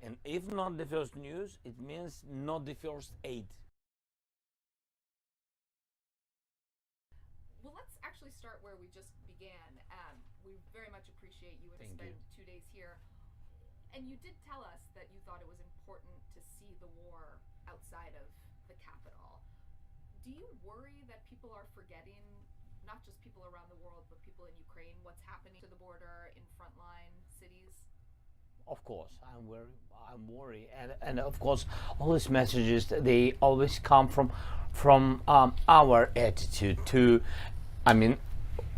And if not the first news, it means not the first aid. Well, let's actually start where we just began. We very much appreciate you and spend 2 days here. And you did tell us that you thought it was important to see the war outside of the capital. Do you worry that people are forgetting, not just people around the world, but people in Ukraine, what's happening to the border in frontline cities? Of course, I'm worried, and of course, all these messages, they always come from our attitude to,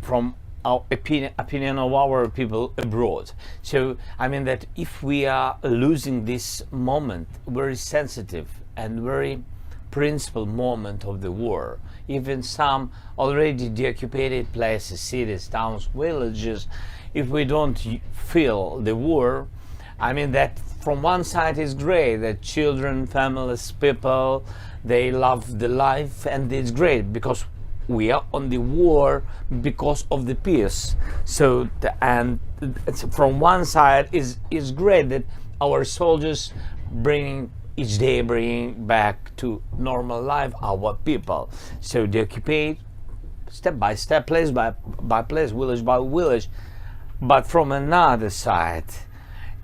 from our opinion of our people abroad. So that if we are losing this moment, very sensitive and very principal moment of the war, even some already deoccupied places, cities, towns, villages, if we don't feel the war, that from one side is great, that children, families, people, they love the life, and it's great because we are on the war because of the peace. So from one side is great that our soldiers each day bringing back to normal life our people. So they occupy step by step, place by place, village by village. But from another side,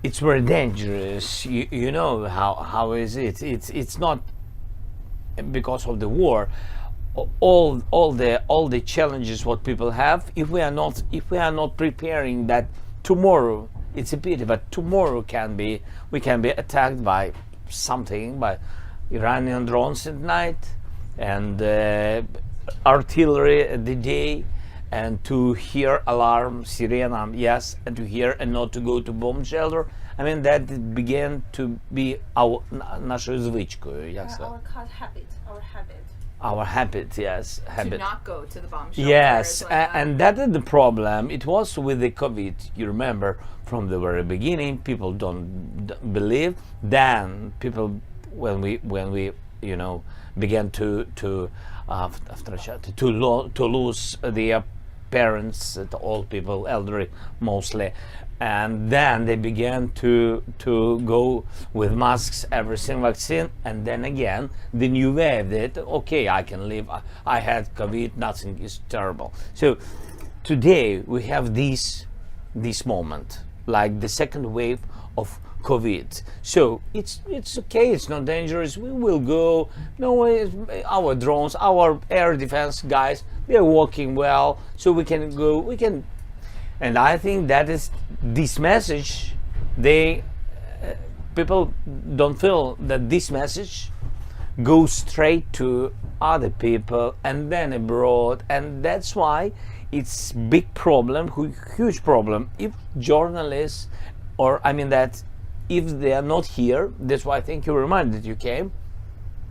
it's very dangerous. You know how is it? It's not because of the war. All the challenges what people have. If we are not preparing that tomorrow, it's a pity. But tomorrow we can be attacked by something, by Iranian drones at night and artillery at the day. And to hear alarm, siren, yes, and to hear and not to go to bomb shelter. That began to be нашою звичкою. Our habit, yes. To not go to the bomb shelter. Yes, and that is the problem. It was with the COVID. You remember from the very beginning, people don't believe. Then people, when we began to lose their parents, the old people, elderly mostly, and then they began to go with masks, everything, vaccine, and then again the new wave that okay, I can live, I had COVID, nothing is terrible. So today we have this moment, like the second wave of COVID. So it's okay, it's not dangerous, we will go. No, our drones, our air defense guys, they're working well, so we can go, and I think that is this message. People don't feel that this message goes straight to other people and then abroad, and that's why it's big problem, huge problem. If journalists, or that if they are not here, that's why I think you reminded you came.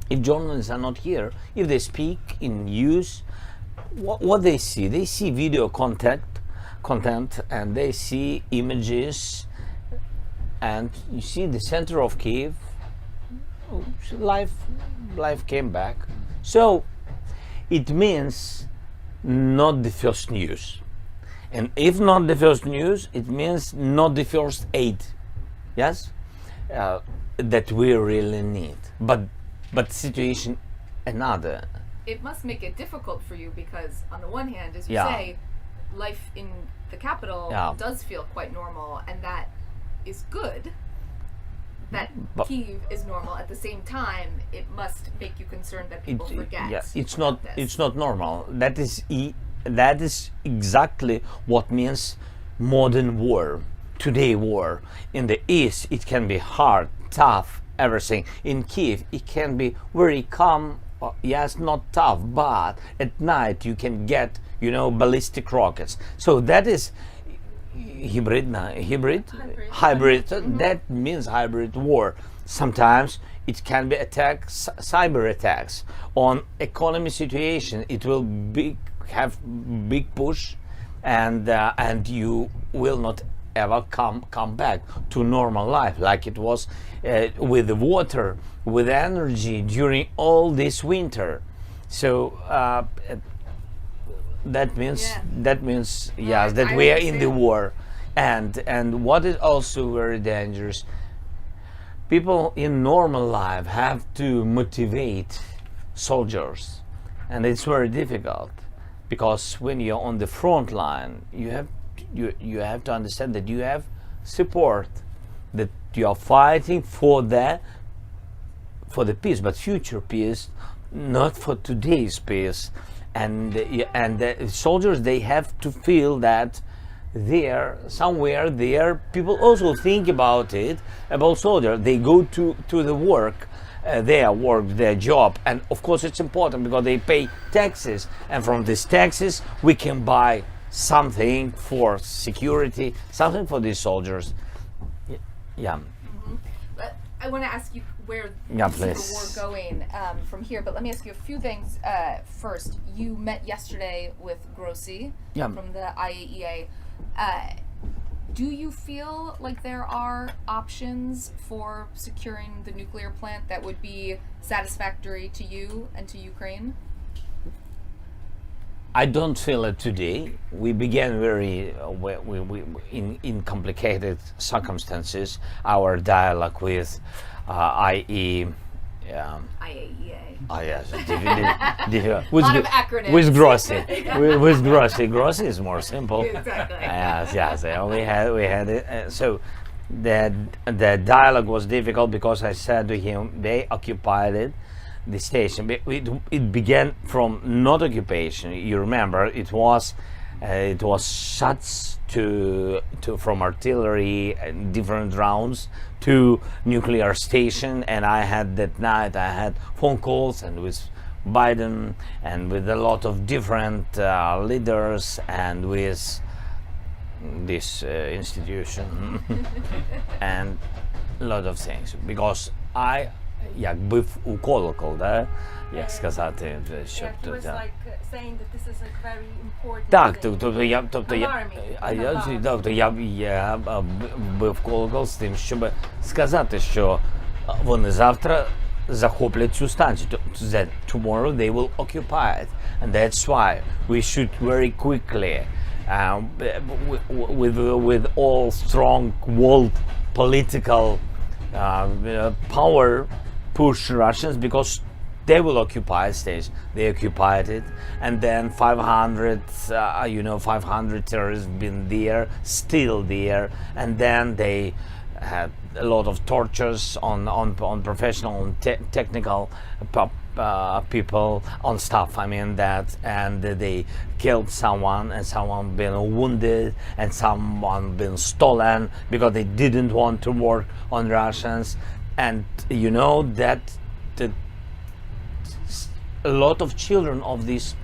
If journalists are not here, if they speak in news, what they see video content, and they see images, and you see the center of Kiev, life came back. So it means not the first news, and if not the first news, it means not the first aid, yes, that we really need, but situation another. It must make it difficult for you because on the one hand, as you say, life in the capital does feel quite normal, and that is good. That Kyiv is normal. At the same time, it must make you concerned that people forget. Yeah, it's not normal. That is exactly what means modern war. Today war in the east, it can be hard, tough, everything. In Kyiv, it can be very calm. Yes, not tough, but at night you can get, ballistic rockets. So that is hybrid. Mm-hmm. That means hybrid war. Sometimes it can be attacks, cyber attacks. On economy situation, it will have big push, and you will not ever come back to normal life like it was with the water, with energy during all this winter. So that means yes, that we are in the war, and what is also very dangerous, people in normal life have to motivate soldiers, and it's very difficult because when you're on the front line, you have to understand that you have support, that you are fighting for the peace, but future peace, not for today's peace. And the soldiers, they have to feel that somewhere there people also think about soldiers. They go to the work, their job, and of course it's important because they pay taxes, and from these taxes we can buy something for security, something for these soldiers. Yeah. But I want to ask you where Yeah, you see the please. war going from here, but let me ask you a few things. First, you met yesterday with Grossi Yeah. from the IAEA. Do you feel like there are options for securing the nuclear plant that would be satisfactory to you and to Ukraine? I don't feel it today. We began very in complicated circumstances. Our dialogue with IAEA. Oh yes, with, lot of acronyms. With Grossi. with Grossi. Grossi is more simple. Exactly. Yes. We had it. So the dialogue was difficult because I said to him, they occupied it. The station. It began from not occupation. You remember, it was shots from artillery and different rounds to nuclear station. And I had that night phone calls and with Biden and with a lot of different leaders and with this institution and a lot of things because як бив у колокол, да? Як сказати, що Yeah, he was like saying that this is like very important. Так, thing. тобто я бив колокол з тим, щоб сказати, що вони завтра захоплять цю станцію. That tomorrow they will occupy it, and that's why we should very quickly, with all strong world political power, push Russians because they will occupy stage. They occupied it, and then 500 terrorists been there, still there, and then they had a lot of tortures on professional and technical people, on staff. I mean that, and they killed someone, and someone been wounded, and someone been stolen because they didn't want to work on Russians, and you know that a lot of children of these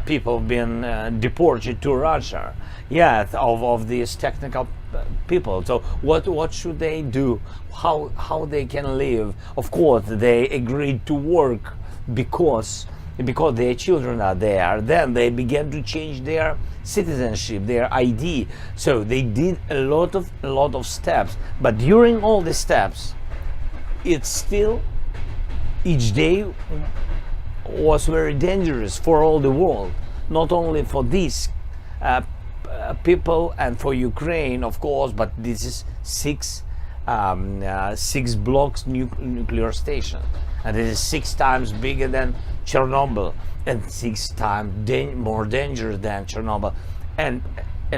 people been deported to Russia. Yes, of these technical people. So what should they do? How they can live? Of course, they agreed to work because their children are there. Then they began to change their citizenship, their ID. So they did a lot of steps. But during all the steps, it's still each day was very dangerous for all the world, not only for these people and for Ukraine, of course, but this is six blocks nuclear station, and it is 6 times bigger than Chernobyl and 6 times more dangerous than Chernobyl. And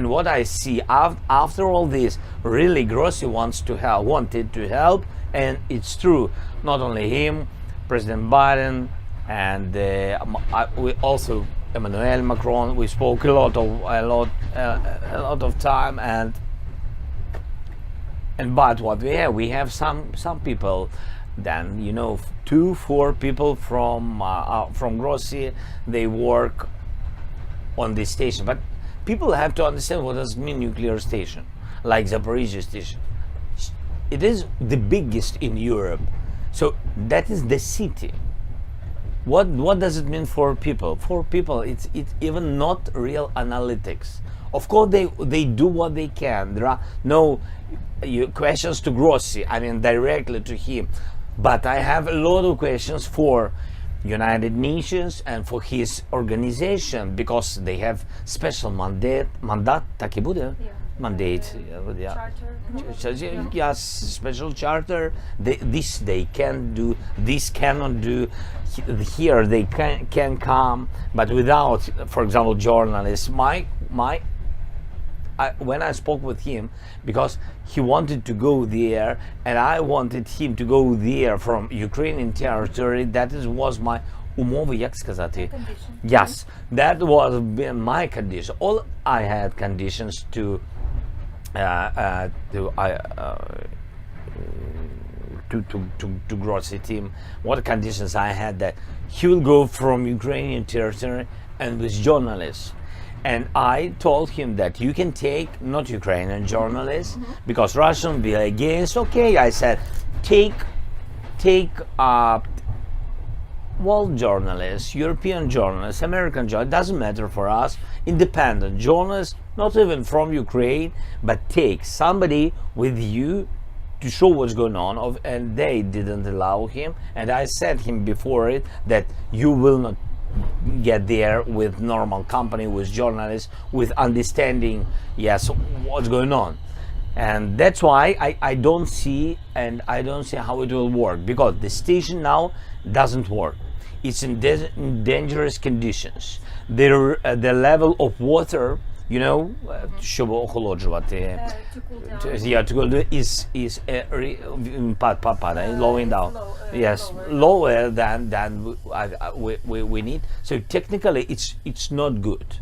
what I see after all this, really Grossi wanted to help, and it's true. Not only him, President Biden, and we also Emmanuel Macron. We spoke a lot of time, but what we have some people. Then 2-4 people from Grossi, they work on this station. But people have to understand what does mean nuclear station, like Zaporizhzhia station. It is the biggest in Europe, so that is the city. What does it mean for people? For people, it's even not real analytics. Of course, they do what they can. There are no questions to Grossi, I mean directly to him. But I have a lot of questions for United Nations and for his organization, because they have special mandate. Так і буде? mandate. Yeah. Charter. Yes, special charter. This they can do. This cannot do. Here they can come, but without, for example, journalists. When I spoke with him, because he wanted to go there, and I wanted him to go there from Ukrainian territory. That was my умови, як сказати? Yes, that was my condition. All I had conditions to gross him. What conditions I had that he will go from Ukrainian territory and with journalists. And I told him that you can take not Ukrainian journalists because Russian be against. Okay, I said take world journalists, European journalists, American journalists, doesn't matter for us, independent journalists, not even from Ukraine, but take somebody with you to show what's going on. And they didn't allow him. And I said him before it that you will not get there with normal company, with journalists, with understanding, yes, what's going on. And that's why I don't see how it will work, because the station now doesn't work. It's in dangerous conditions. The level of water, you know, щоб охолоджувати, is lowering down. Yes, lower than we need. So technically, it's not good,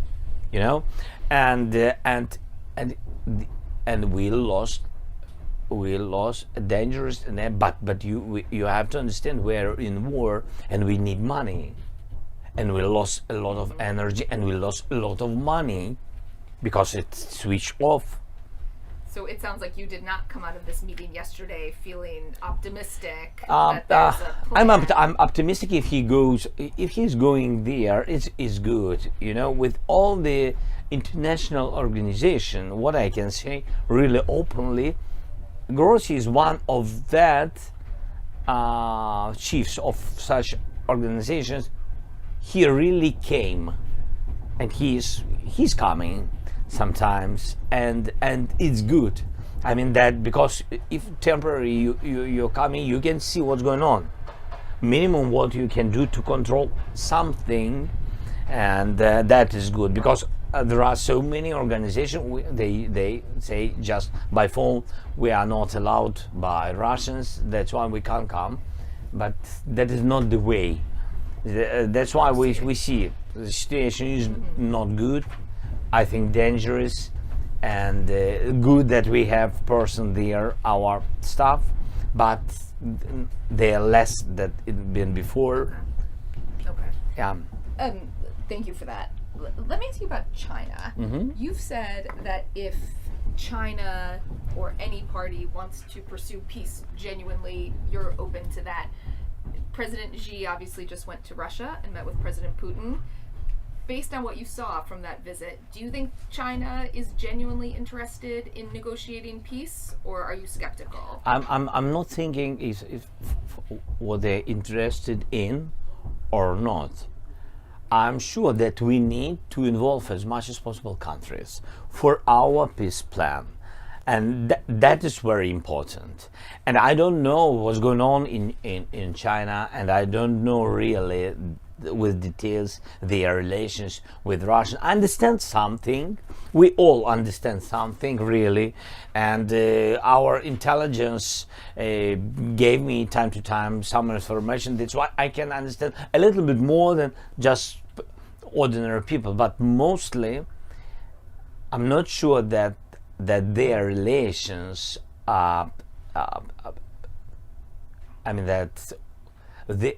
you know, and we lost dangerous. But you have to understand we're in war and we need money, and we lost a lot of energy and we lost a lot of money because it switched off. So it sounds like you did not come out of this meeting yesterday feeling optimistic. That there's a plan. I'm optimistic if he's going there, it's good. You know, with all the international organization, what I can say really openly, Grossi is one of that chiefs of such organizations. He really came, and he's coming sometimes, and it's good. I mean that, because if temporary you're coming, you can see what's going on. Minimum what you can do to control something, and that is good, because there are so many organizations. They say just by phone we are not allowed by Russians. That's why we can't come, but that is not the way. That's why we see the situation is not good. I think dangerous, and good that we have person there, our staff, but they are less than it been before. Okay. Yeah. Thank you for that. Let me ask you about China. You've said that if China or any party wants to pursue peace genuinely, you're open to that. President Xi obviously just went to Russia and met with President Putin. Based on what you saw from that visit, do you think China is genuinely interested in negotiating peace, or are you skeptical? I'm not thinking if what they're interested in or not. I'm sure that we need to involve as much as possible countries for our peace plan, and that is very important. And I don't know what's going on in China, and I don't know really with details their relations with Russia. I understand something. We all understand something really, and our intelligence gave me time to time some information. That's why I can understand a little bit more than just ordinary people. But mostly, I'm not sure that their relations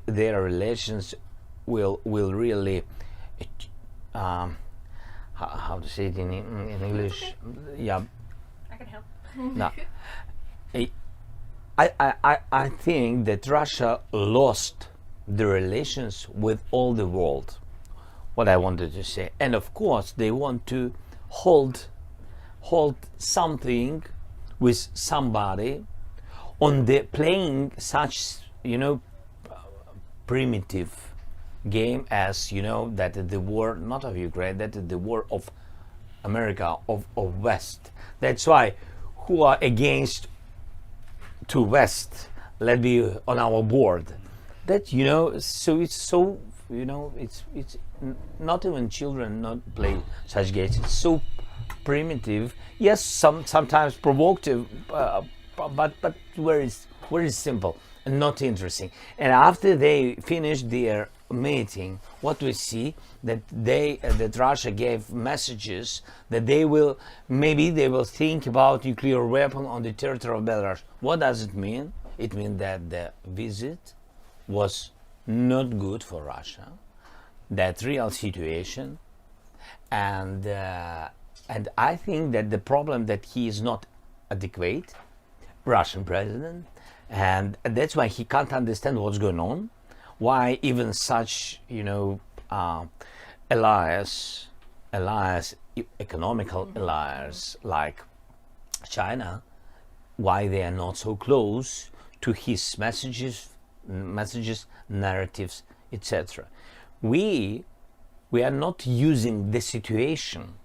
their relations will really how to say it in English? Yeah, I can help. no. I think that Russia lost the relations with all the world. What I wanted to say, and of course they want to hold something with somebody on the playing such, you know, primitive game as, you know, that the war not of Ukraine, that is the war of America of West. That's why who are against to West, let be on our board. That so it's so it's not even children not play such games. It's so primitive. Yes, sometimes provocative, but very simple and not interesting. And after they finished their meeting, what we see that that Russia gave messages that they will think about nuclear weapon on the territory of Belarus. What does it mean? It means that the visit was not good for Russia, that real situation, and I think that the problem that he is not adequate, Russian president, and that's why he can't understand what's going on, why even such allies, economical allies like China, why they are not so close to his messages, narratives, etc. We are not using the situation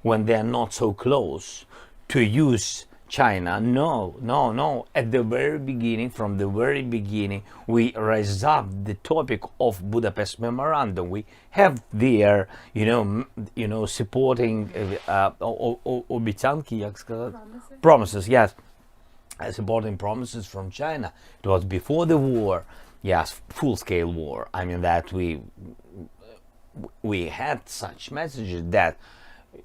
when they are not so close to use China. No. At the very beginning, from the very beginning, we raised up the topic of Budapest Memorandum. We have there, supporting обіцянки, як сказати? Promises, yes. Supporting promises from China. It was before the war, yes, full-scale war. I mean that we had such messages that,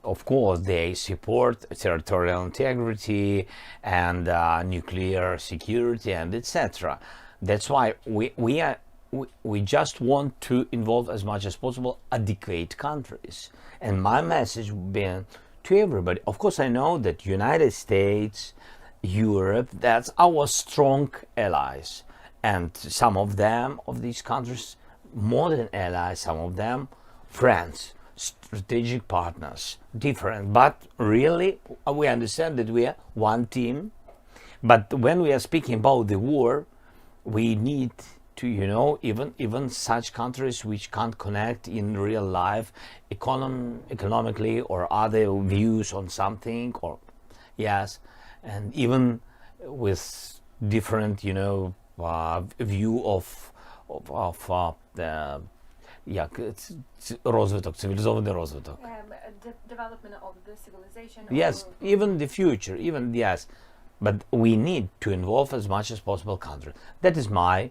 of course, they support territorial integrity and nuclear security and etc. That's why we just want to involve as much as possible adequate countries. And my message been to everybody. Of course, I know that United States, Europe, that's our strong allies, and some of them, of these countries, more than allies, some of them friends, strategic partners, different, but really we understand that we are one team. But when we are speaking about the war, we need to even such countries which can't connect in real life economically or other views on something, or yes, and even with different view of the розвиток, цивілізований розвиток. Development of the civilization. Yes, even the future, even yes, but we need to involve as much as possible countries. That is my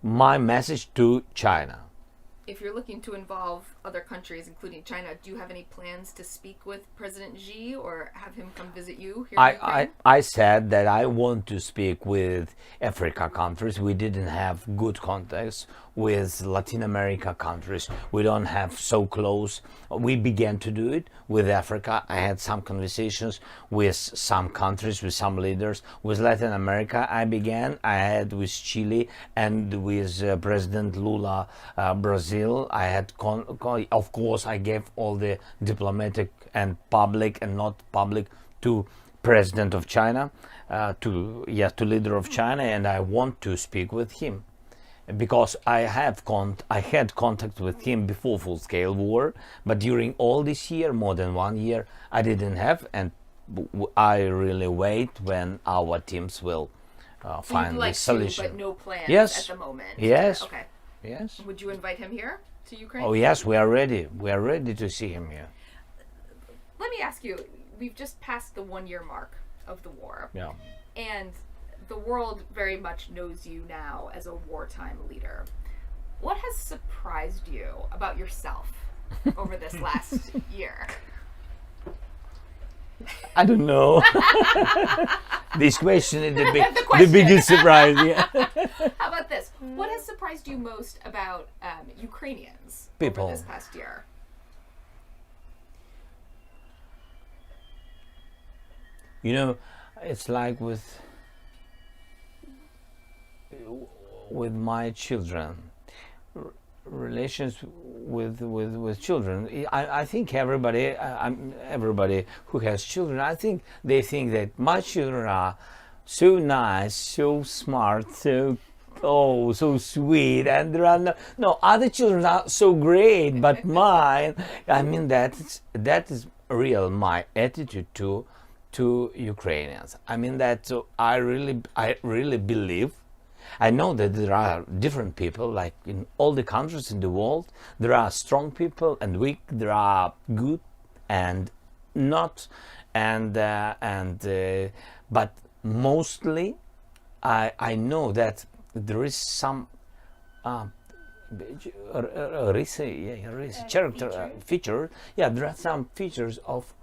message to China. If you're looking to involve other countries, including China, do you have any plans to speak with President Xi or have him come visit you here in Ukraine? I said that I want to speak with Africa countries. We didn't have good contacts with Latin America countries. We don't have so close. We began to do it with Africa. I had some conversations with some countries, with some leaders. With Latin America, I had with Chile and with President Lula, Brazil. I had, of course, I gave all the diplomatic and public and not public to President of China, to leader of China, and I want to speak with him. Because I had contact with him before full-scale war, but during all this year, more than 1 year, I didn't have, and I really wait when our teams will find the solution. But no plans yes. at the moment. Yes. Okay. Yes. Would you invite him here to Ukraine? Oh yes, we are ready. We are ready to see him here. Let me ask you, we've just passed the 1-year mark of the war. Yeah. And the world very much knows you now as a wartime leader. What has surprised you about yourself over this last year? I don't know. This question is the biggest surprise. Yeah. How about this? What has surprised you most about Ukrainians People. over this past year? It's like with my children, relations with children. I think everybody who has children, I think they think that my children are so nice, so smart, so sweet, and there are no other children are so great, but mine. I mean that is real my attitude to Ukrainians. I mean that I really believe. I know that there are different people, like in all the countries in the world. There are strong people and weak. There are good and not, but mostly, I know that there is some feature. Yeah, there are some features of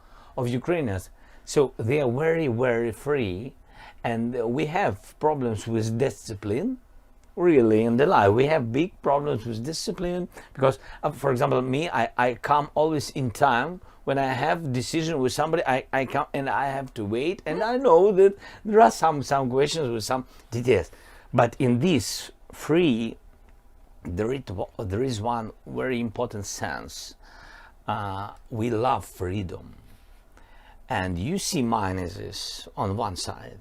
Ukrainians. So they are very, very free, and we have problems with discipline. Really, in the life, we have big problems with discipline because, for example, me, I come always in time. When I have decision with somebody, I come and I have to wait, and I know that there are some questions with some details. But in this free, there is one very important sense. We love freedom. And you see minuses on one side,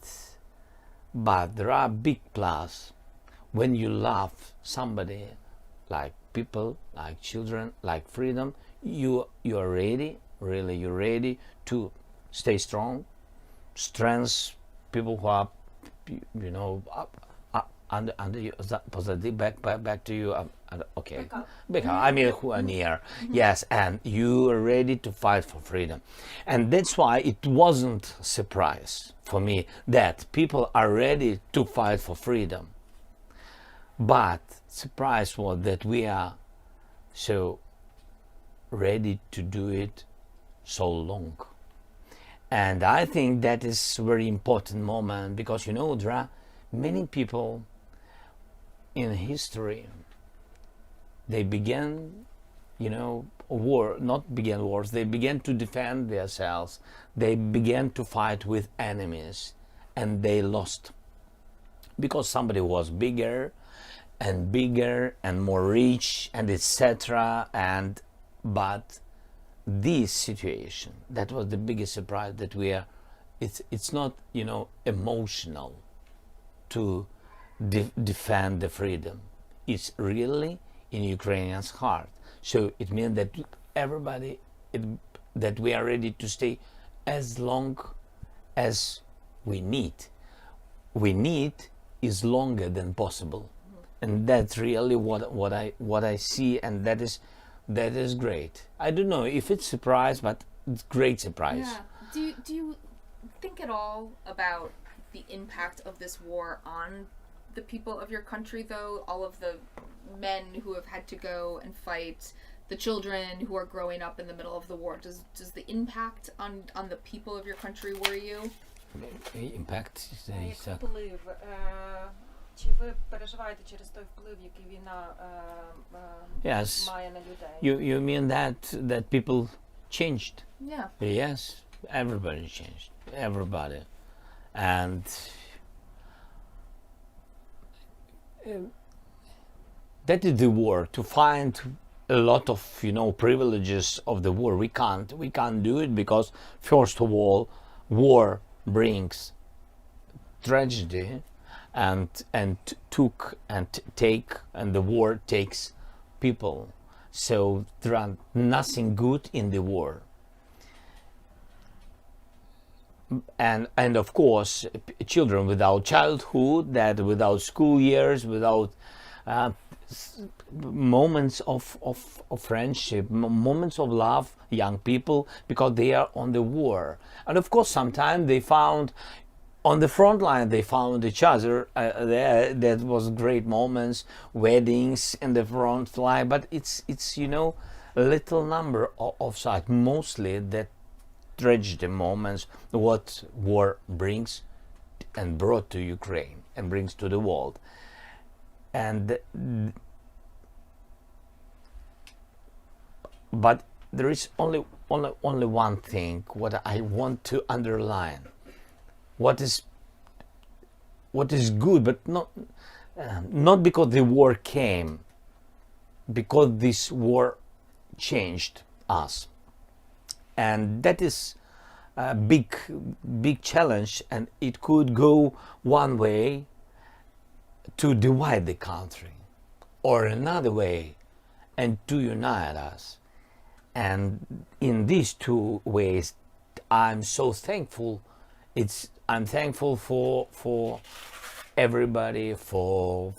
but there are big plus when you love somebody, like people, like children, like freedom. You are ready, really, you're ready to stay strong, strength people who are, you know, under you, positive, back to you. Okay, back up. I mean, who are near. Yes, and you are ready to fight for freedom, and that's why it wasn't a surprise for me that people are ready to fight for freedom. But surprise was that we are so ready to do it so long. And I think that is a very important moment because, you know, there are many people in history, they began, you know, not began wars, they began to defend themselves, they began to fight with enemies, and they lost because somebody was bigger and more rich and etc. And but this situation, that was the biggest surprise, that we are, it's not, you know, emotional to defend the freedom. It's really in Ukrainians' heart. So it means that everybody, that we are ready to stay as long as we need. We need is longer than possible, and that's really what I see, and that is great. I don't know if it's surprise, but it's great surprise. Yeah. Do you think at all about the impact of this war on the people of your country, though? All of the men who have had to go and fight, the children who are growing up in the middle of the war. Does the impact on the people of your country worry you? Impact. Вплив. Чи ви переживаєте через той вплив, який війна має на людей? You mean that people changed? Yeah. Yes, everybody changed. Everybody. And that is the war, to find a lot of, you know, privileges of the war. We can't do it because, first of all, war brings tragedy, and the war takes people. So there are nothing good in the war. And of course, children without childhood, that without school years, without moments of friendship, moments of love, young people, because they are on the war. And of course, sometimes they found on the front line, they found each other. That was great moments, weddings in the front line. But it's you know, a little number of such. Mostly that tragedy moments, what war brings and brought to Ukraine and brings to the world. But there is only one thing what I want to underline. What is good, but not because the war came, because this war changed us, and that is a big challenge, and it could go one way to divide the country, or another way and to unite us. And in these two ways, I'm so thankful. I'm thankful for everybody, for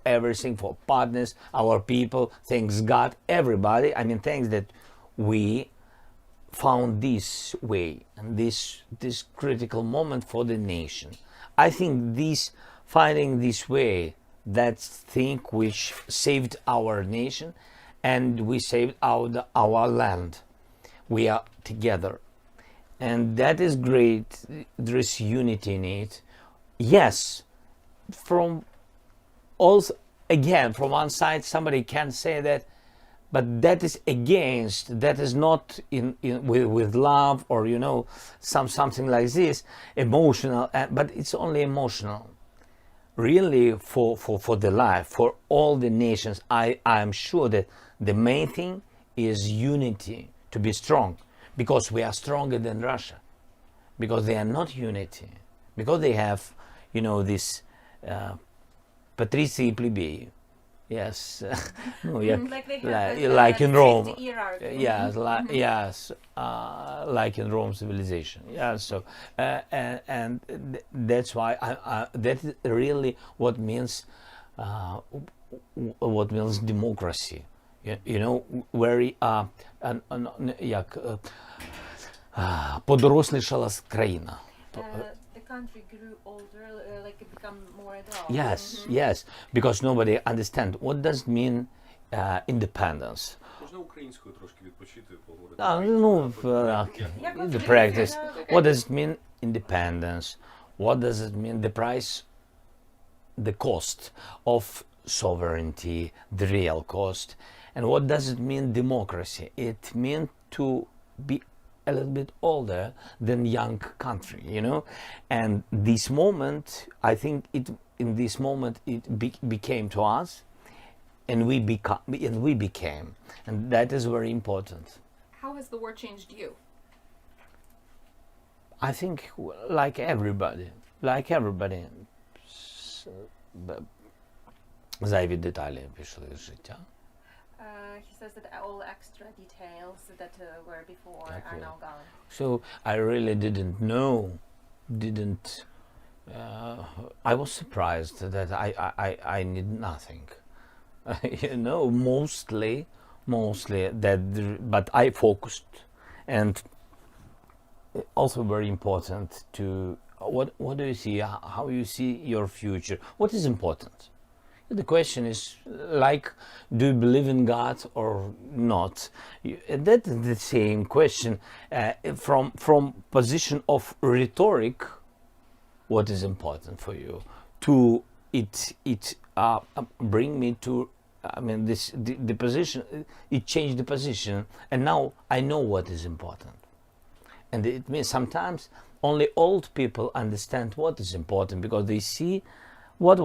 everything, for partners, our people. Thanks God, everybody. I mean, thanks that we found this way and this critical moment for the nation. I think finding this way, that's thing which saved our nation, and we saved our land. We are together, and that is great. There is unity in it. Yes, from also again from one side somebody can say that, but that is against, that is not with love, or something like this, emotional, but it's only emotional. Really, for the life, for all the nations, I am sure that the main thing is unity, to be strong, because we are stronger than Russia, because they are not unity, because they have this patrici plebei. Yes, no, yeah, Like they have like in Rome. hierarchy. Yes, like in Rome civilization. Yeah, so and that's why that is really what means democracy. Very подорослішала країна. The country grew older, like it become more adult. Yes, because nobody understands what does it mean independence. Можна українською трошки відпочити, поговорити? The practice. What does it mean independence? What does it mean the price, the cost of sovereignty, the real cost? And what does it mean democracy? It means to be a little bit older than young country, and this moment, I think in this moment it became to us, and we became, and that is very important. How has the war changed you? I think like everybody, зайві деталі пішли з життя. He says that all extra details that were before are now gone. So I really I was surprised that I need nothing. Mostly that, but I focused, and also very important to what do you see, how you see your future, what is important. The question is like, do you believe in God or not? That is the same question from position of rhetoric. What is important for you? To it bring me to, I mean, the position. It changed the position, and now I know what is important. And it means sometimes only old people understand what is important, because they see what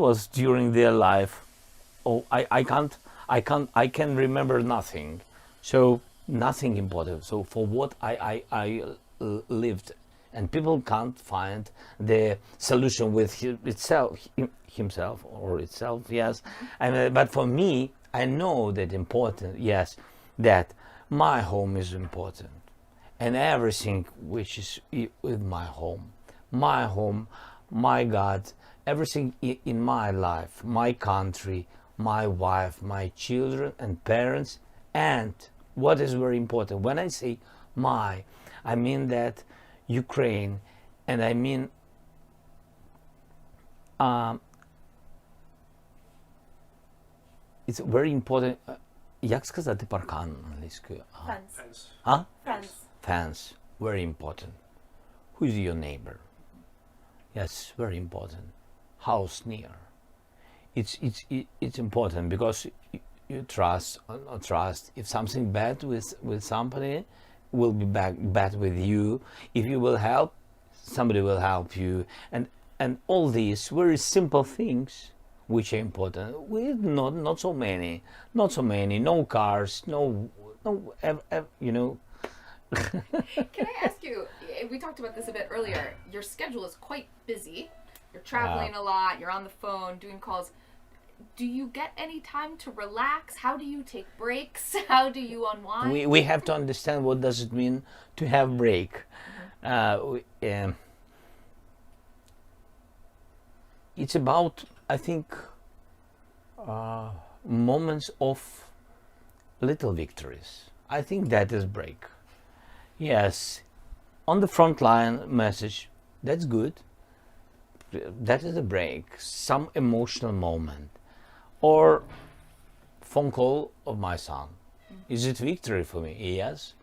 was during their life. Oh, I can remember nothing, so nothing important. So for what I lived, and people can't find the solution with himself or itself. Yes, but for me, I know that important. Yes, that my home is important, and everything which is with my home, my God. Everything in my life, my country, my wife, my children and parents, and what is very important, when I say I mean that Ukraine, and I mean it's very important. Як сказати паркан англійською? Fence. Very important. Who is your neighbor? Yes, very important. House near. It's important, because you trust or not trust. If something bad with somebody, will be bad with you. If you will help, somebody will help you, and all these very simple things which are important. With not so many. No cars. No. Can I ask you? We talked about this a bit earlier. Your schedule is quite busy. You're traveling a lot. You're on the phone doing calls. do you get any time to relax? How do you take breaks? How do you unwind? We have to understand what does it mean to have break. It's about, I think, moments of little victories. I think that is break. Yes, on the front line message, that's good. That is a break, some emotional moment. Or phone call of my son. Is it victory for me? Yes.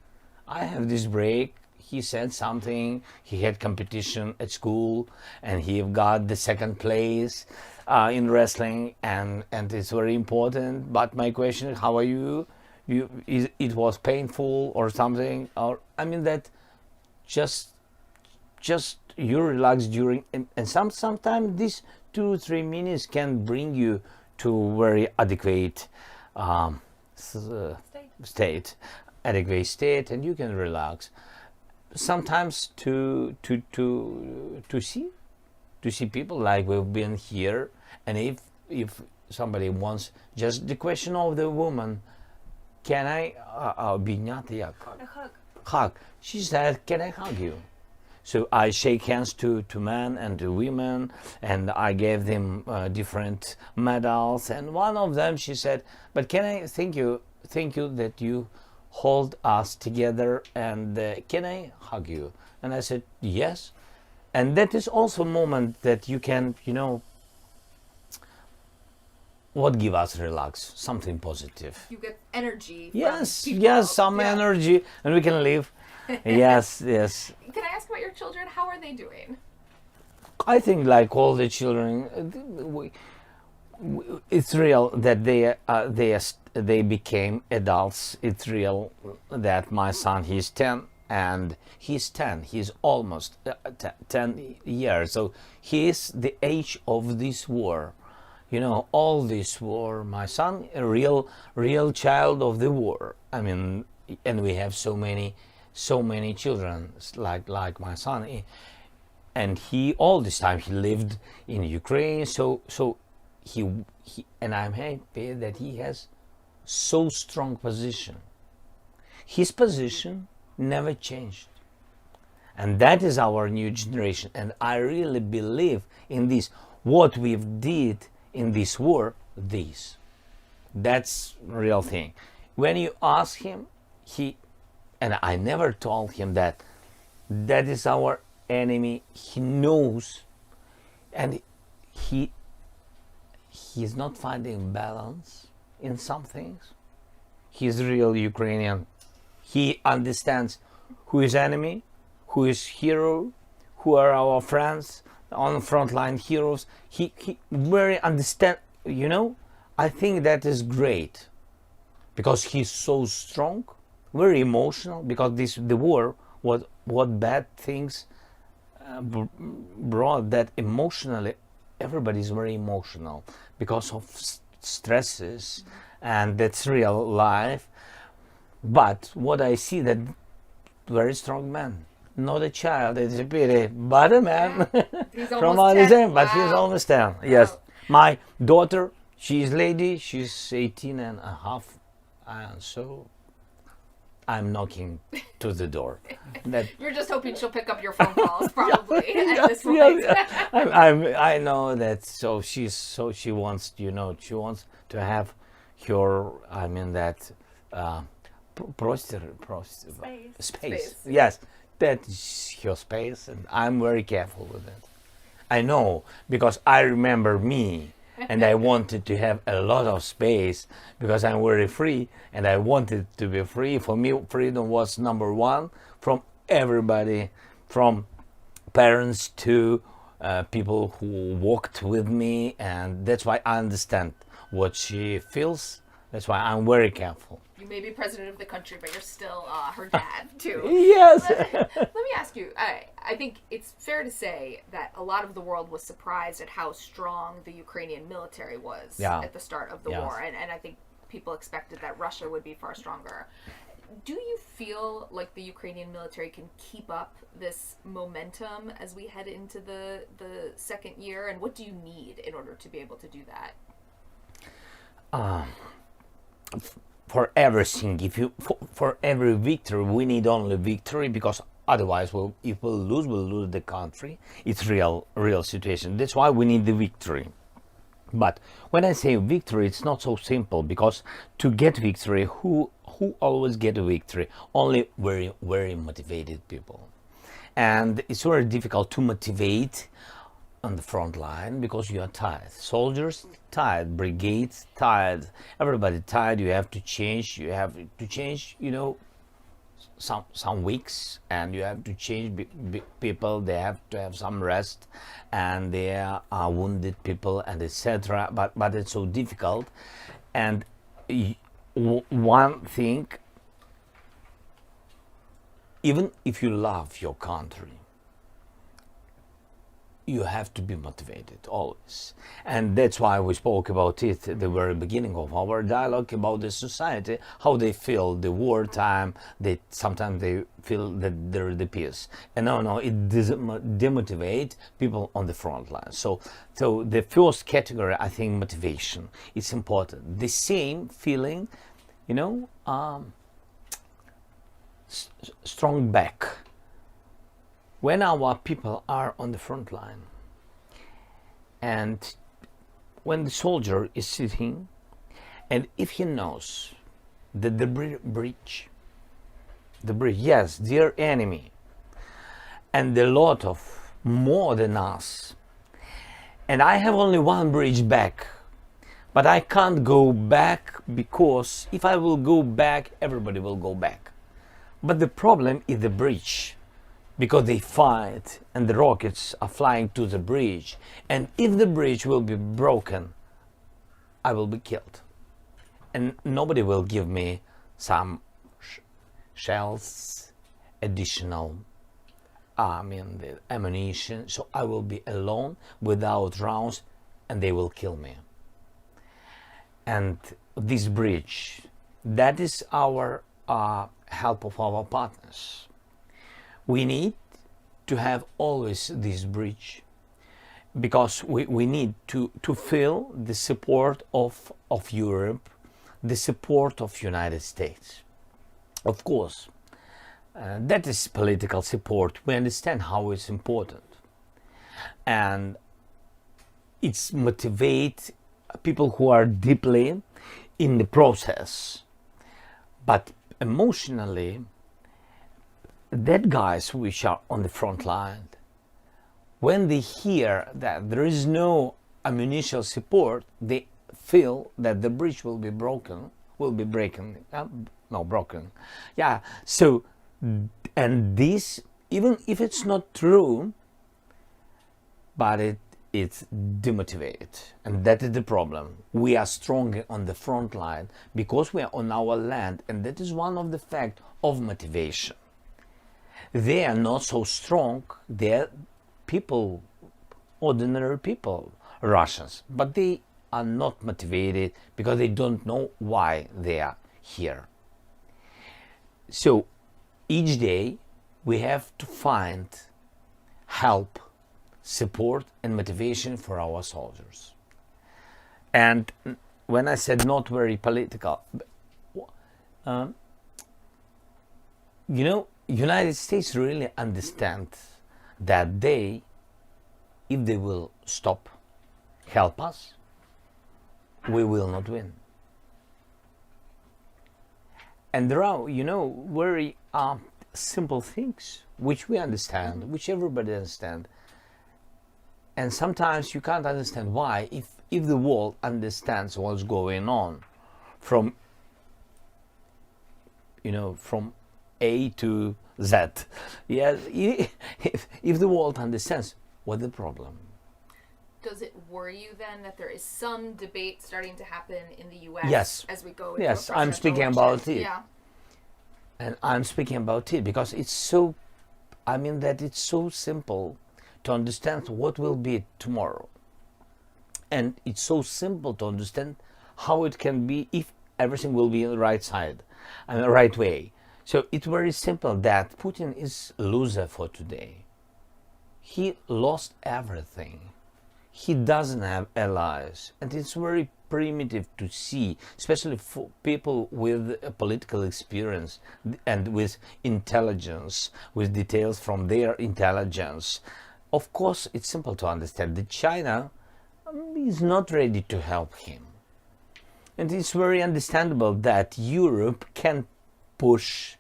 I have this break. He said something. He had competition at school and he got the second place in wrestling, and it's very important. But my question is, how are you? It was painful or something? Or I mean that just you relax during, and sometimes these 2-3 minutes can bring you to very adequate state, and you can relax. Sometimes to see people like we've been here, and if somebody wants, just the question of the woman, can I A hug. hug? She said, can I hug you? So I shake hands to men and to women, and I gave them different medals. And one of them, she said, but can I thank you that you hold us together, and can I hug you? And I said, yes. And that is also a moment that you can, what give us relax, something positive. You get energy. Yes, from people. yes, some Yeah. energy, and we can live. Yes. Can I ask about your children? How are they doing? I think, like all the children, it's real that they became adults. It's real that my son, he's 10, and he's 10. He's almost 10 years. So he is the age of this war. All this war. My son, a real child of the war. I mean, and we have so many children like my son, and he all this time he lived in Ukraine. So he and I'm happy that he has so strong position. His position never changed, and that is our new generation. And I really believe in this. What we've did in this war, that's real thing. When you ask him, and I never told him that is our enemy. He knows, and he's not finding balance in some things. He's real Ukrainian. He understands who is enemy, who is hero, who are our friends on the front line heroes. He very understand. I think that is great, because he's so strong, very emotional, because the war, what bad things brought, that emotionally everybody's very emotional because of stresses, and that's real life. But what I see, that very strong man, not a child, it's a pity, but a man. He's From almost 10. Zen, but he's Wow. almost 10. Yes, my daughter, she's lady, she's 18 and a half, and so I'm knocking to the door. That You're just hoping she'll pick up your phone calls, probably, at this point. I know that. So she wants, she wants to have her. I mean that space. Yes, that is her space, and I'm very careful with it. I know, because I remember me, and I wanted to have a lot of space because I'm very free, and I wanted to be free. For me, freedom was number one, from everybody, from parents to people who walked with me, and that's why I understand what she feels. That's why I'm very careful. You may be president of the country, but you're still her dad, too. Yes. Let me ask you, I think it's fair to say that a lot of the world was surprised at how strong the Ukrainian military was at the start of the war. And I think people expected that Russia would be far stronger. Do you feel like the Ukrainian military can keep up this momentum as we head into the second year? And what do you need in order to be able to do that? for everything. If you for every victory, we need only victory, because otherwise, if we'll lose the country. It's real situation. That's why we need the victory. But when I say victory, it's not so simple, because to get victory, who always get a victory? Only very motivated people. And it's very difficult to motivate on the front line, because you are tired. Soldiers tired, brigades tired, everybody tired. You have to change, some weeks, and you have to change people. They have to have some rest, and there are wounded people, and etc. But it's so difficult. And one thing, even if you love your country, you have to be motivated always. And that's why we spoke about it at the very beginning of our dialogue, about the society, how they feel the wartime. Sometimes they feel that they're the peace, and no, it doesn't demotivate people on the front line. So the first category, I think, motivation, it's important. The same feeling, strong back. When our people are on the front line, and when the soldier is sitting, and if he knows that the bridge, yes, their enemy, and a lot of more than us, and I have only one bridge back, but I can't go back, because if I will go back, everybody will go back. But the problem is the bridge, because they fight and the rockets are flying to the bridge, and if the bridge will be broken, I will be killed, and nobody will give me some shells, additional the ammunition, so I will be alone without rounds, and they will kill me. And this bridge, that is our help of our partners. We need to have always this bridge, because we need to feel the support of Europe, the support of United States. Of course, that is political support. We understand how it's important, and it's motivate people who are deeply in the process, but emotionally, that guys which are on the front line, when they hear that there is no ammunition support, they feel that the bridge will be broken. Yeah. So, and this, even if it's not true, but it's demotivated, and that is the problem. We are strong on the front line because we are on our land, and that is one of the facts of motivation. They are not so strong. They're people, ordinary people, Russians, but they are not motivated because they don't know why they are here. So each day we have to find help, support and motivation for our soldiers. And when I said not very political, United States really understand that if they will stop, help us, we will not win. And there are, very simple things which we understand, which everybody understands. And sometimes you can't understand why, if the world understands what's going on from A to Z. Yes, if the world understands, what's the problem? Does it worry you then that there is some debate starting to happen in the U.S. Yes. as we go into Yes, a I'm speaking presidential about election? it. Yeah. And I'm speaking about it because it's so, that it's so simple to understand what will be tomorrow. And it's so simple to understand how it can be if everything will be on the right side and the right way. So it's very simple that Putin is a loser for today. He lost everything. He doesn't have allies, and it's very primitive to see, especially for people with political experience and with intelligence, with details from their intelligence. Of course, it's simple to understand that China is not ready to help him. And it's very understandable that Europe can push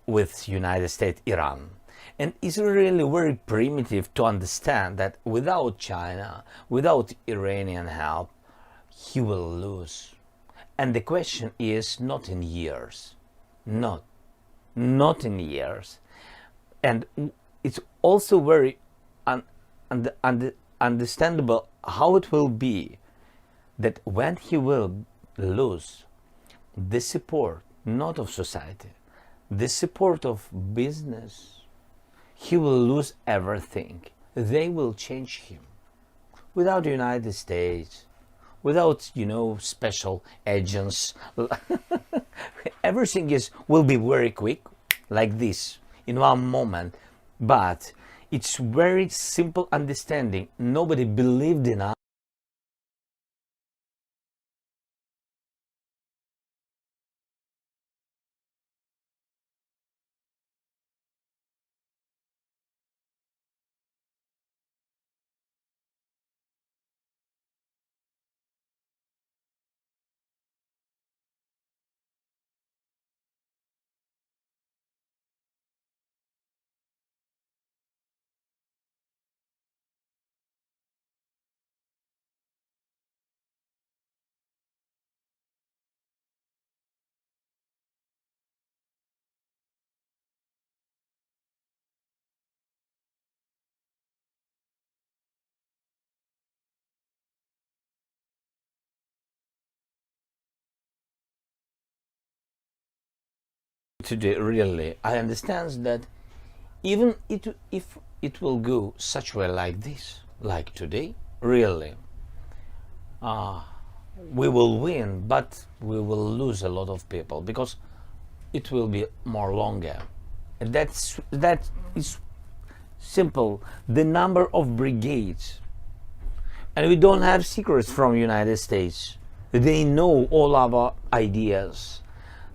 with United States, Iran. And it's really very primitive to understand that without China, without Iranian help, he will lose. And the question is not in years, not in years. And it's also very understandable how it will be that when he will lose the support, not of society, the support of business, he will lose everything. They will change him. Without the United States, without, special agents, everything will be very quick, like this, in one moment. But it's very simple understanding. Nobody believed in us. Today, really, I understand that even if it will go such way like this, like today, really, we will win, but we will lose a lot of people because it will be more longer. And that is simple. The number of brigades, and we don't have secrets from United States. They know all our ideas.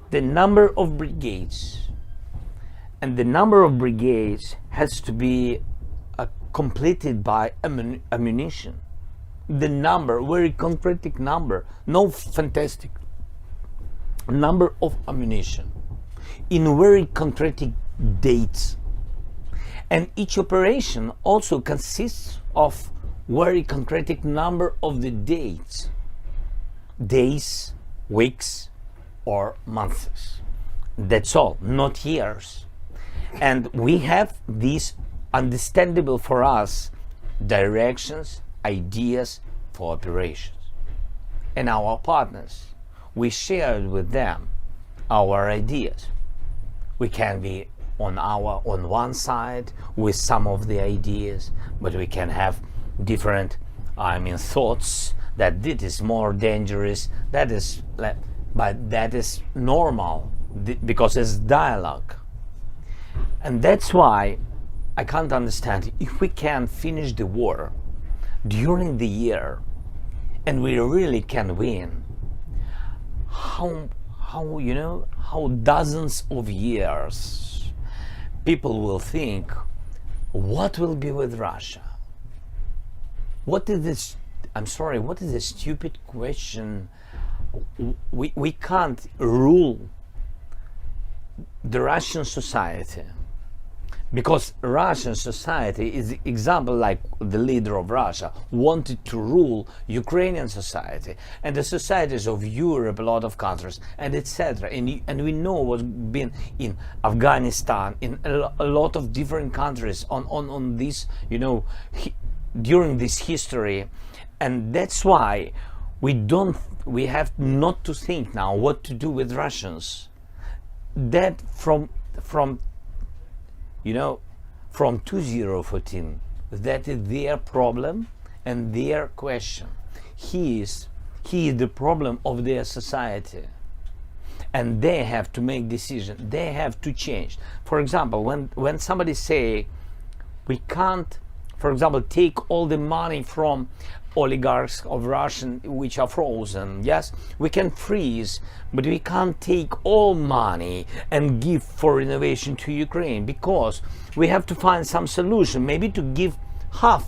The number of brigades, and the number of brigades has to be completed by ammunition. The number, very concrete number, no fantastic number of ammunition in very concrete dates. And each operation also consists of very concrete number of the dates, weeks, or months. That's all, not years. And we have these understandable for us directions, ideas for operations. And our partners, we shared with them our ideas. We can be on one side with some of the ideas, but we can have different thoughts that this is more dangerous, but that is normal because it's dialogue. And that's why I can't understand if we can finish the war during the year and we really can win, how dozens of years people will think, what will be with Russia? What is this? I'm sorry, what is a stupid question? We can't rule the Russian society because Russian society is example, like the leader of Russia wanted to rule Ukrainian society and the societies of Europe, a lot of countries, and etc. And we know what's been in Afghanistan, in a lot of different countries on this, during this history. And that's why we have not to think now what to do with Russians. That from 2014, that is their problem and their question. He is the problem of their society, and they have to make decisions. They have to change. For example, when somebody say we can't for example, take all the money from oligarchs of Russian which are frozen. Yes, we can freeze, but we can't take all money and give for innovation to Ukraine, because we have to find some solution, maybe to give half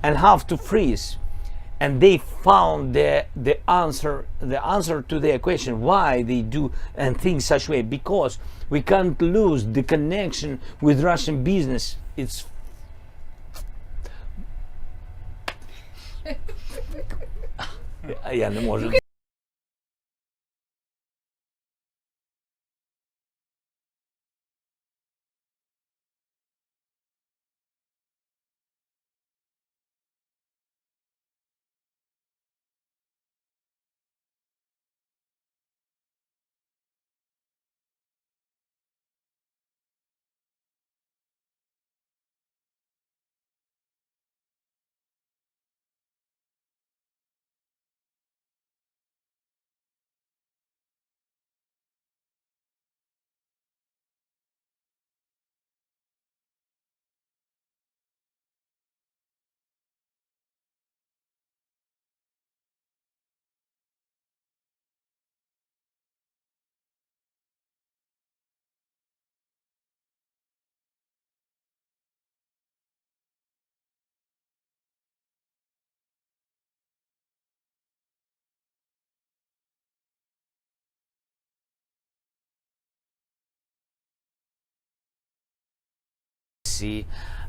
and half to freeze. And they found the answer to their question why they do and think such way, because we can't lose the connection with Russian business. It's я не можу.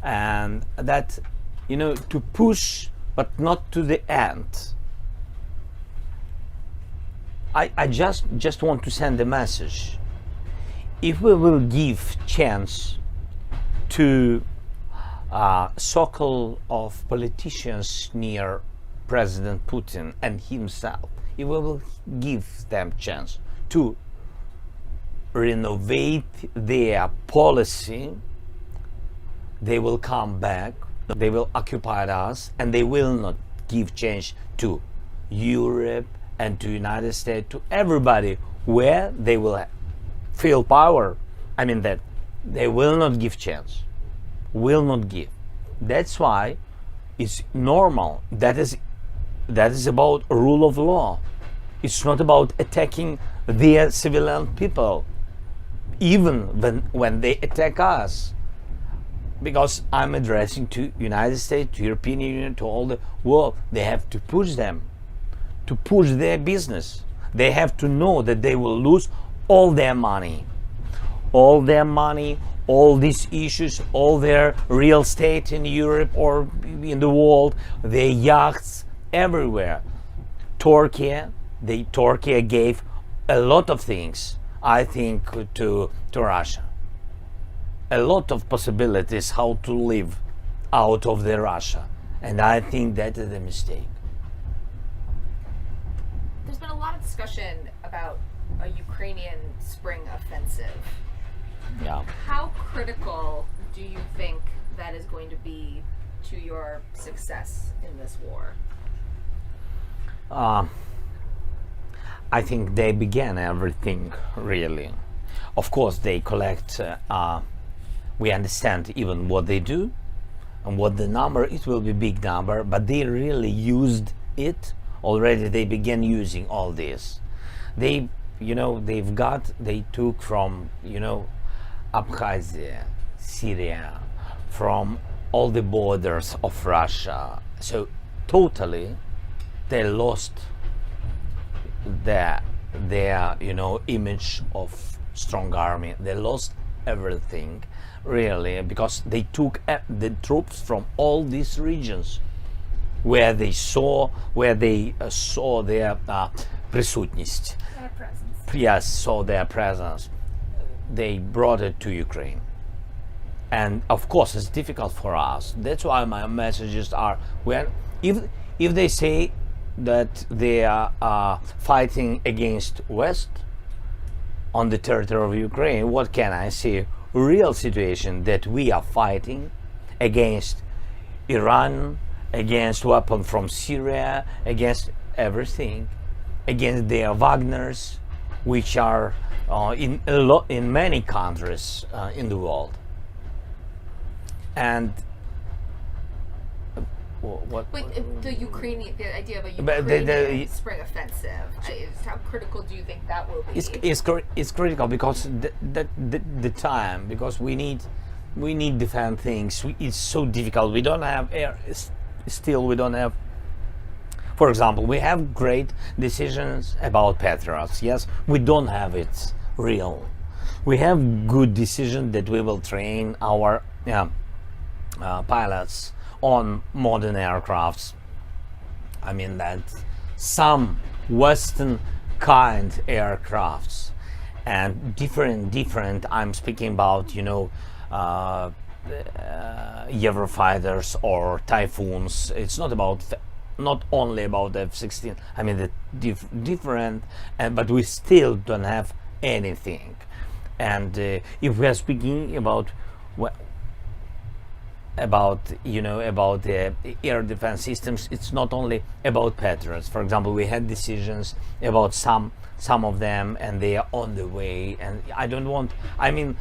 And that, you know, to push but not to the end. I just want to send a message. If we will give chance to circle of politicians near President Putin and himself, if we will give them chance to renovate their policy, they will come back, they will occupy us, and they will not give change to Europe and to United States, to everybody, where they will feel power. I mean that they will not give chance, will not give. That's why it's normal. That is about rule of law. It's not about attacking their civilian people, even when they attack us. Because I'm addressing to United States, to European Union, to all the world. They have to push them, to push their business. They have to know that they will lose all their money, all these issues, all their real estate in Europe or in the world, their yachts everywhere. Turkey gave a lot of things, I think, to Russia. A lot of possibilities how to live out of the Russia, and I think that is a mistake. There's been a lot of discussion about a Ukrainian spring offensive. Yeah. How critical do you think that is going to be to your success in this war? I think they began everything, really. Of course, they collect. We understand even what they do and what the number, it will be big number, but they really used it already. They began using all this. They took from, Abkhazia, Syria, from all the borders of Russia. So totally they lost their image of strong army. They lost everything, really, because they took the troops from all these regions where they saw their присутність. Their presence. Yes, saw their presence. They brought it to Ukraine, and of course it's difficult for us. That's why my messages are, if they say that they are fighting against West on the territory of Ukraine, what can I say? Real situation that we are fighting against Iran, against weapons from Syria, against everything, against their Wagners, which are in many countries in the world. And what? But the Ukrainian, the idea of a But Ukrainian spring offensive, how critical do you think that will be? It's critical because the time, because we need defend things. It's so difficult. We don't have air. Still, we don't have. For example, we have great decisions about Patriots. Yes, we don't have it real. We have good decisions that we will train our pilots on modern aircrafts. I mean that some Western kind aircrafts and different. I'm speaking about Eurofighters or Typhoons. It's not only about F-16. I mean the different, but we still don't have anything. And if we are speaking about the air defense systems, it's not only about Patriots. For example, we had decisions about some of them, and they are on the way. And I don't want. I mean,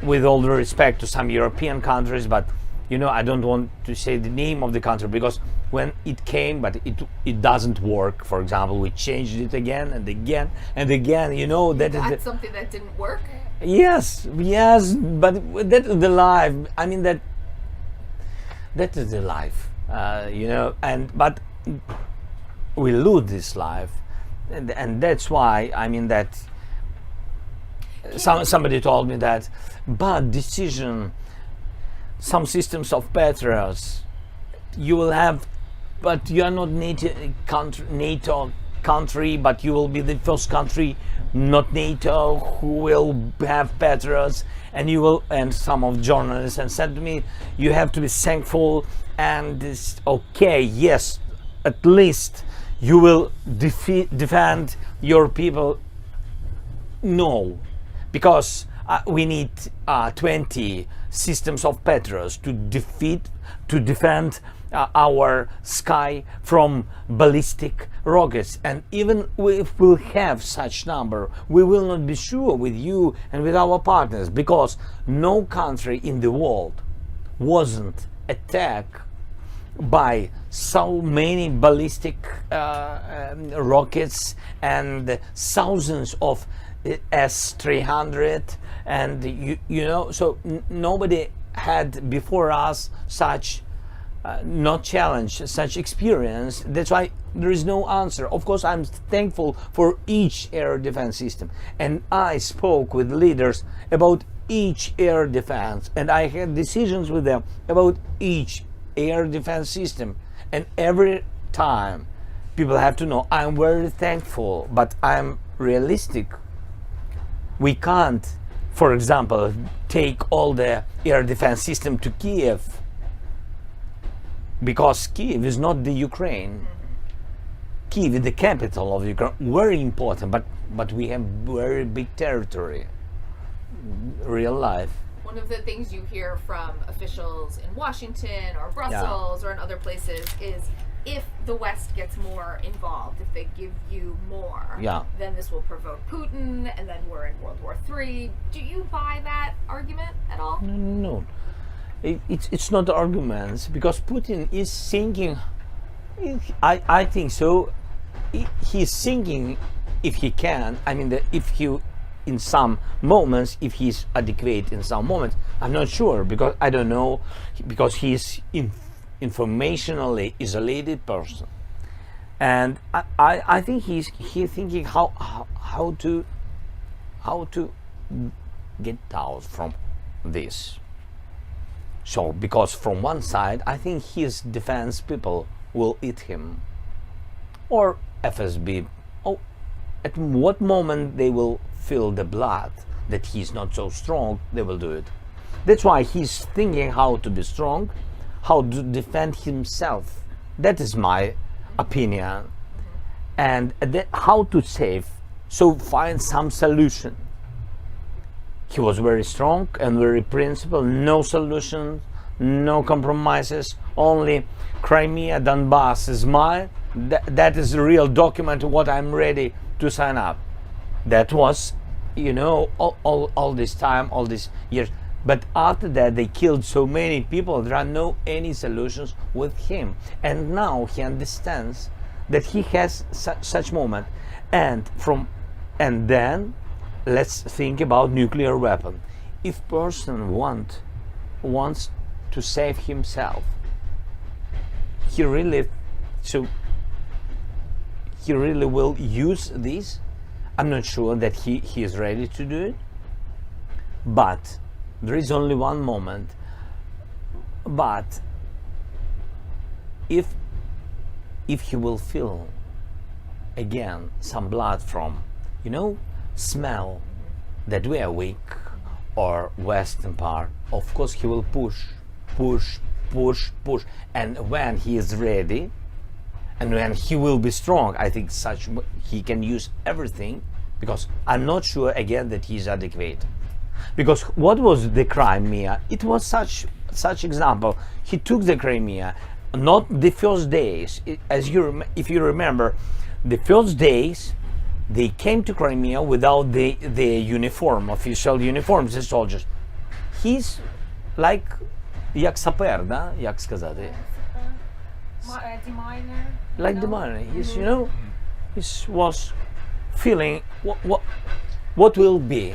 with all the respect to some European countries, but I don't want to say the name of the country because when it came, but it doesn't work. For example, we changed it again and again and again. That's something that didn't work. Yes, but that is the life. I mean that is the life, but we lose this life, and that's why I mean that. Somebody told me that bad decision. Some systems of Patriots you will have, but you are not NATO country, but you will be the first country, not NATO, who will have Patriots, and some of journalists and said to me, you have to be thankful, and this, okay, yes, at least you will defend your people. No, because we need 20 systems of Patriots to defend our sky from ballistic rockets. And even if we'll have such number, we will not be sure with you and with our partners, because no country in the world wasn't attacked by so many ballistic rockets and thousands of S-300, and so nobody had before us such not challenge, such experience. That's why there is no answer. Of course, I'm thankful for each air defense system, and I spoke with leaders about each air defense, and I had decisions with them about each air defense system. And every time people have to know I'm very thankful, but I'm realistic. We can't, for example, take all the air defense system to Kiev, because Kiev is not the Ukraine. Kiev is the capital of Ukraine, very important, but we have very big territory, real life. One of the things you hear from officials in Washington or Brussels or in other places is, if the West gets more involved, if they give you more, then this will provoke Putin, and then we're in World War III. Do you buy that argument at all? No. It's not arguments, because Putin is thinking, I think so, he's thinking if he can, I mean, if he, in some moments, if he's adequate in some moments, I'm not sure, because I don't know, because he's informationally isolated person, and I think he's thinking how to get out from this. So because from one side I think his defense people will eat him, or FSB, at what moment they will feel the blood that he's not so strong, they will do it. That's why he's thinking how to be strong, how to defend himself. That is my opinion. And how to save, so find some solution. He was very strong and very principled, no solutions, no compromises, only Crimea, Donbass is mine. That is the real document of what I'm ready to sign up. That was, all this time, all these years, But after that, they killed so many people. There are no any solutions with him. And now he understands that he has such moment. And then let's think about nuclear weapon. If person wants to save himself, he really will use this. I'm not sure that he is ready to do it. But there is only one moment. But if he will feel again some blood from, smell that we are weak or western part, of course he will push. And when he is ready, and when he will be strong, I think he can use everything, because I'm not sure again that he is adequate. Because what was the Crimea? It was such example. He took the Crimea, not the first days. If you remember, the first days they came to Crimea without the official uniforms, the soldiers. He's like як сапер, да? Як сказати? Deminer. Like the money. He was feeling what will be.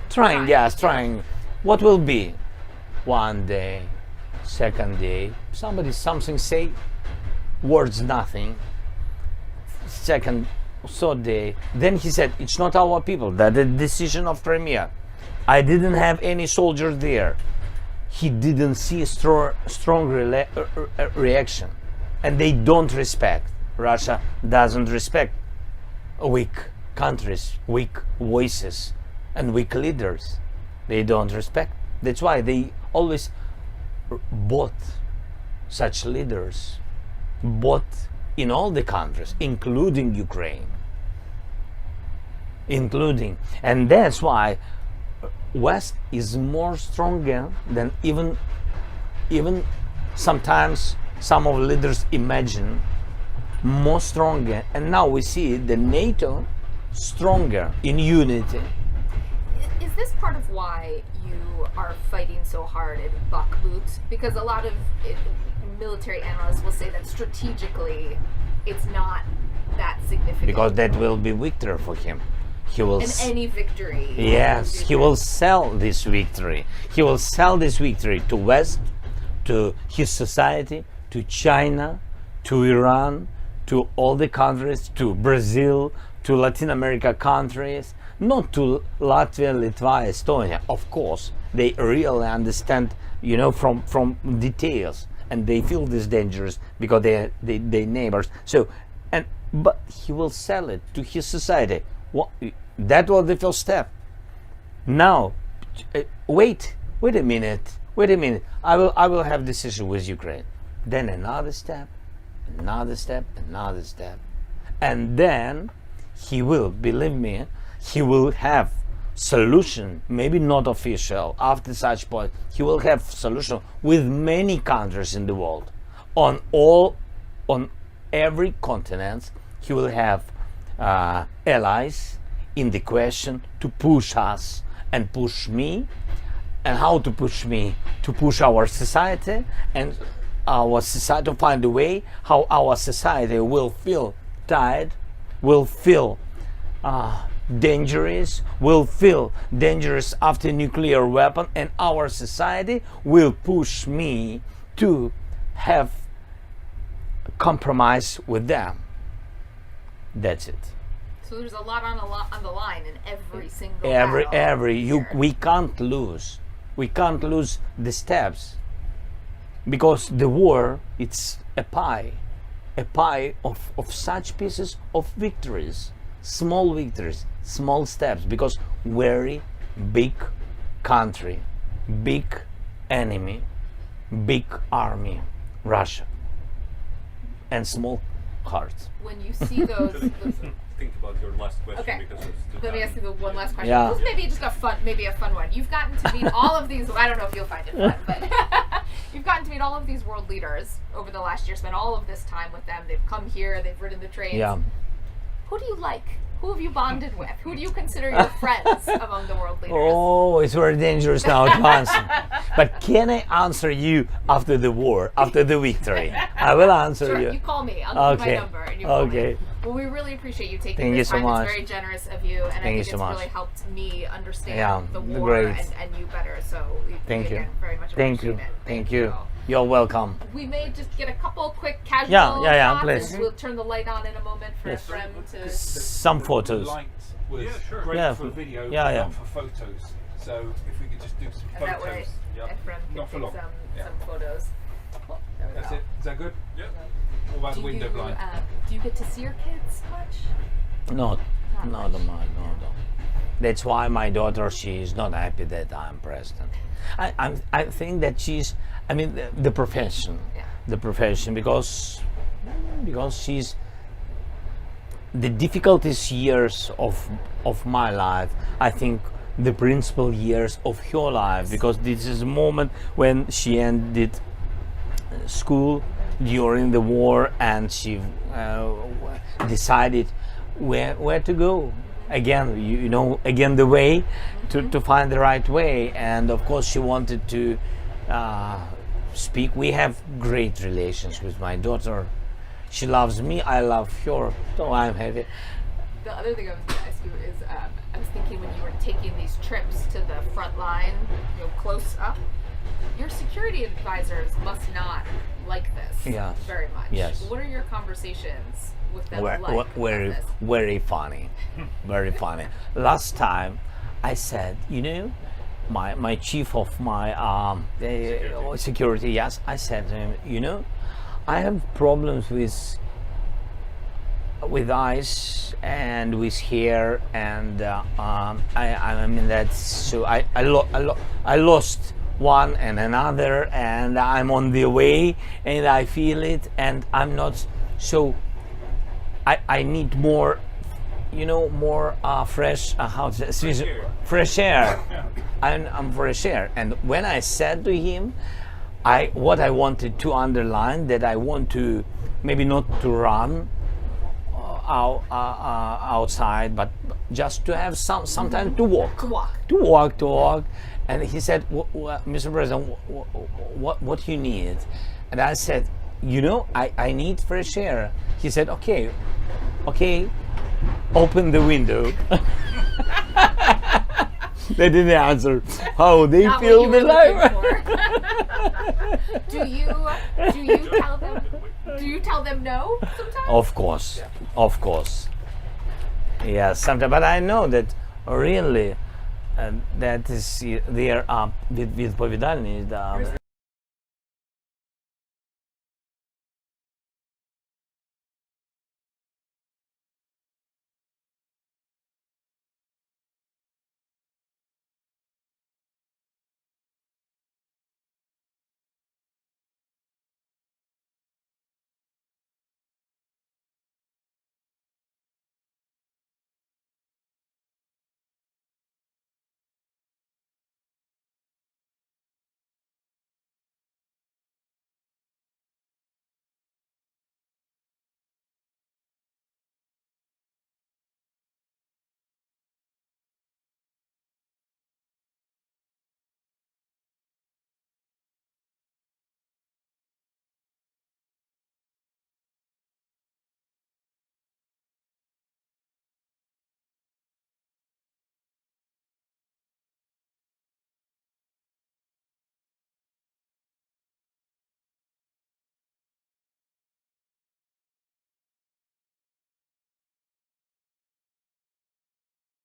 Trying. What will be? One day, second day, something say, words nothing. Second, third day, then he said, it's not our people. That the decision of Crimea. I didn't have any soldiers there. He didn't see a strong reaction, and they don't respect. Russia doesn't respect weak countries, weak voices, and weak leaders. They don't respect. That's why they always bought such leaders, bought in all the countries, including Ukraine, and that's why West is more stronger than even sometimes some of leaders imagine, more stronger. And now we see the NATO stronger in unity. Is this part of why you are fighting so hard in Bakhmut? Because a lot of military analysts will say that strategically it's not that significant. Because that will be victory for him. He will. And any victory. Yes, he will sell this victory. He will sell this victory to West, to his society, to China, to Iran, to all the countries, to Brazil, to Latin America countries, not to Latvia, Litva, Estonia. Of course, they really understand, from details, and they feel this dangerous because they neighbors. But he will sell it to his society. That was the first step. Now, wait a minute. I will have decision with Ukraine. Then another step, and then he will, believe me, he will have solution. Maybe not official. After such point, he will have solution with many countries in the world, on every continent. He will have allies in the question to push us and push me. And how to push me? To push our society, and our society to find a way how our society will feel tired, will feel dangerous, will feel dangerous after nuclear weapon, and our society will push me to have compromise with them. That's it. So there's a lot on the line in every single battle. We can't lose. We can't lose the steps, because the war, it's a pie of such pieces of victories, small steps, because very big country, big enemy, big army, Russia, and small heart. When you see those Think about your last question. Okay. Because it's let me ask you the one last question. Yeah. This may be just a fun one. You've gotten to meet all of these. I don't know if you'll find it fun, but you've gotten to meet all of these world leaders over the last year. Spent all of this time with them. They've come here. They've ridden the trains. Yeah. Who do you like Who have you bonded with? Who do you consider your friends among the world leaders? Oh, it's very dangerous now to answer. But can I answer you after the war, after the victory? I will answer Sure, you. you call me. I'll give you Okay. my number and you call Okay. me. Well, we really appreciate you taking Thank this you so time. much. It's very generous of you, and I Thank think you it's so much. really helped me understand Yeah, the war great. and you better. So we Thank you. again, very much Thank appreciate you. it. Thank you. You're welcome. We may just get a couple quick casual Yeah, shots, please. and we'll turn the light on in a moment for Yes. Efrem to... Some photos. The light was Yeah, sure. great Yeah, for video, yeah, but yeah. not for photos. So if we could just do some And photos. that way, Efrem can Not for take long. Yeah. some photos. Well, there we That's go. it. Is that good? Yeah. What about the window you, blind? do you get to see your kids much? No, Not no. That's why my daughter, she is not happy that I'm president. I think that she's, I mean, the profession, Yeah. the profession, because she's, the difficulties years of my life, I think the principal years of her life, because this is a moment when she ended school during the war, and she decided where to go again, you know, again the way to find the right way. And of course she wanted to speak. We have great relations with my daughter. She loves me, I love her, so I'm happy. The other thing I was going to ask you is, I was thinking when you were taking these trips to the front line, you know, close up, your security advisors must not like this Yes. very much. Yes. What are your conversations with them like Very, about this? very funny, very funny. Last time I said, you know, my chief of my security, yes, I said to him, you know, I have problems with eyes and with hair, and I mean that's so I lost one and another, and I'm on the way, and I feel it, and I'm not so. I need more, you know, more fresh fresh air. I'm fresh air. And when I said to him, what I wanted to underline, that I want to maybe not to run outside, but just to have some time to walk. And he said, Mr. President, what you need? And I said, you know, I need fresh air. He said, okay, open the window. They didn't answer how they Not feel what you the were life. looking for. Do you tell them no sometimes? Of course. Yes, sometimes, but I know that really that is their відповідальність.